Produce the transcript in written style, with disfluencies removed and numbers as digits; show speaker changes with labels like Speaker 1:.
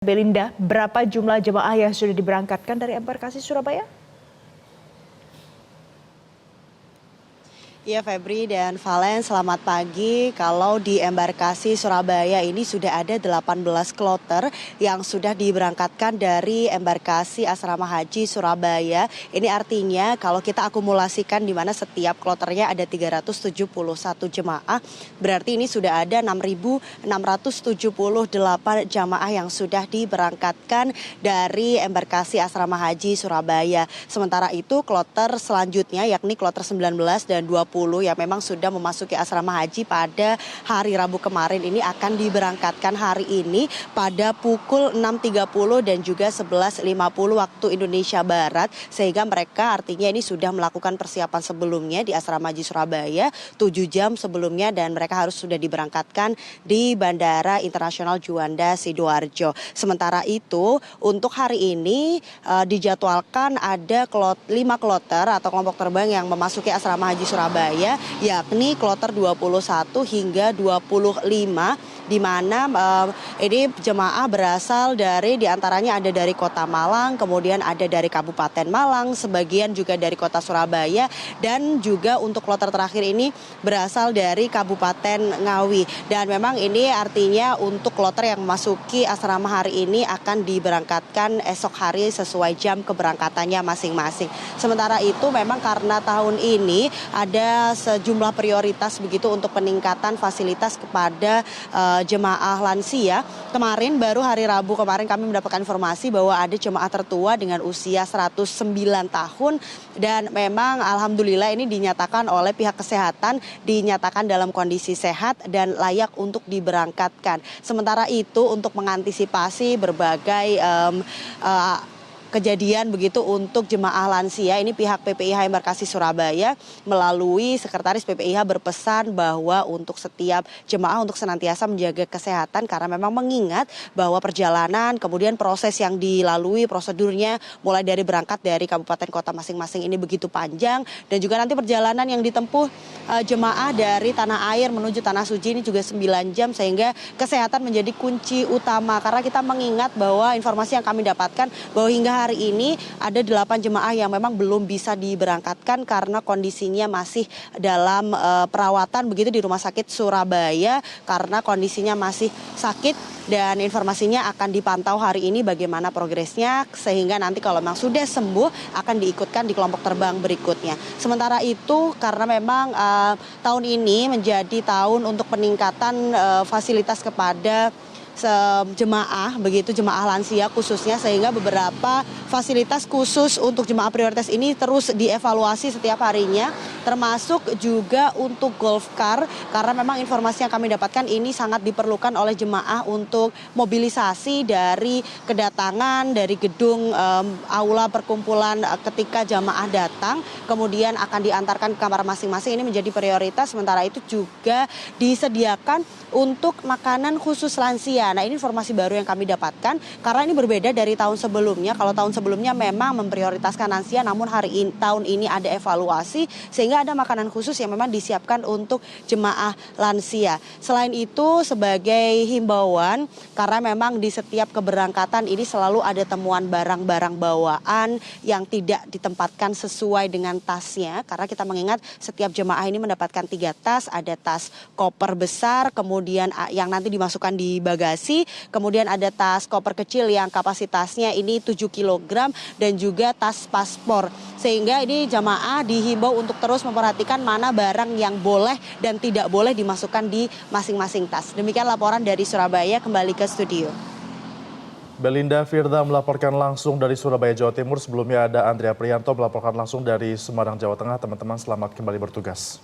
Speaker 1: Belinda, berapa jumlah jemaah yang sudah diberangkatkan dari embarkasi Surabaya?
Speaker 2: Iya Febri dan Valen, selamat pagi. Kalau di embarkasi Surabaya ini sudah ada 18 kloter yang sudah diberangkatkan dari embarkasi Asrama Haji Surabaya. Ini artinya kalau kita akumulasikan di mana setiap kloternya ada 371 jemaah, berarti ini sudah ada 6.678 jemaah yang sudah diberangkatkan dari embarkasi Asrama Haji Surabaya. Sementara itu kloter selanjutnya yakni kloter 19 dan 20 yang memang sudah memasuki asrama haji pada hari Rabu kemarin ini akan diberangkatkan hari ini pada pukul 6.30 dan juga 11.50 waktu Indonesia Barat, sehingga mereka artinya ini sudah melakukan persiapan sebelumnya di asrama haji Surabaya 7 jam sebelumnya dan mereka harus sudah diberangkatkan di Bandara Internasional Juanda Sidoarjo. Sementara itu untuk hari ini dijadwalkan ada 5 kloter atau kelompok terbang yang memasuki asrama haji Surabaya, yakni kloter 21 hingga 25, di mana ini jemaah berasal dari diantaranya ada dari Kota Malang, kemudian ada dari Kabupaten Malang, sebagian juga dari Kota Surabaya, dan juga untuk kloter terakhir ini berasal dari Kabupaten Ngawi. Dan memang ini artinya untuk kloter yang memasuki asrama hari ini akan diberangkatkan esok hari sesuai jam keberangkatannya masing-masing. Sementara itu memang karena tahun ini ada sejumlah prioritas begitu untuk peningkatan fasilitas kepada jemaah lansia. Kemarin baru hari Rabu kemarin kami mendapatkan informasi bahwa ada jemaah tertua dengan usia 109 tahun dan memang alhamdulillah ini dinyatakan oleh pihak kesehatan dinyatakan dalam kondisi sehat dan layak untuk diberangkatkan. Sementara itu untuk mengantisipasi berbagai kejadian begitu untuk jemaah lansia, ini pihak PPIH Embarkasi Surabaya melalui Sekretaris PPIH berpesan bahwa untuk setiap jemaah untuk senantiasa menjaga kesehatan karena memang mengingat bahwa perjalanan kemudian proses yang dilalui prosedurnya mulai dari berangkat dari kabupaten kota masing-masing ini begitu panjang, dan juga nanti perjalanan yang ditempuh jemaah dari tanah air menuju tanah suci ini juga 9 jam, sehingga kesehatan menjadi kunci utama karena kita mengingat bahwa informasi yang kami dapatkan bahwa hingga hari ini ada 8 jemaah yang memang belum bisa diberangkatkan karena kondisinya masih dalam perawatan begitu di Rumah Sakit Surabaya karena kondisinya masih sakit, dan informasinya akan dipantau hari ini bagaimana progresnya sehingga nanti kalau memang sudah sembuh akan diikutkan di kelompok terbang berikutnya. Sementara itu karena memang tahun ini menjadi tahun untuk peningkatan fasilitas kepada jemaah begitu, jemaah lansia khususnya, sehingga beberapa fasilitas khusus untuk jemaah prioritas ini terus dievaluasi setiap harinya, termasuk juga untuk golf car karena memang informasi yang kami dapatkan ini sangat diperlukan oleh jemaah untuk mobilisasi dari kedatangan dari gedung aula perkumpulan ketika jemaah datang kemudian akan diantarkan ke kamar masing-masing, ini menjadi prioritas. Sementara itu juga disediakan untuk makanan khusus lansia. Nah, ini informasi baru yang kami dapatkan karena ini berbeda dari tahun sebelumnya. Kalau tahun sebelumnya memang memprioritaskan lansia, namun tahun ini ada evaluasi sehingga ada makanan khusus yang memang disiapkan untuk jemaah lansia. Selain itu sebagai himbauan karena memang di setiap keberangkatan ini selalu ada temuan barang-barang bawaan yang tidak ditempatkan sesuai dengan tasnya, karena kita mengingat setiap jemaah ini mendapatkan 3 tas, ada tas koper besar, kemudian yang nanti dimasukkan di bagasi, kemudian ada tas koper kecil yang kapasitasnya ini 7 kg dan juga tas paspor. Sehingga ini jamaah dihimbau untuk terus memperhatikan mana barang yang boleh dan tidak boleh dimasukkan di masing-masing tas. Demikian laporan dari Surabaya, kembali ke studio.
Speaker 3: Belinda Firda melaporkan langsung dari Surabaya, Jawa Timur. Sebelumnya ada Andrea Prianto melaporkan langsung dari Semarang, Jawa Tengah. Teman-teman selamat kembali bertugas.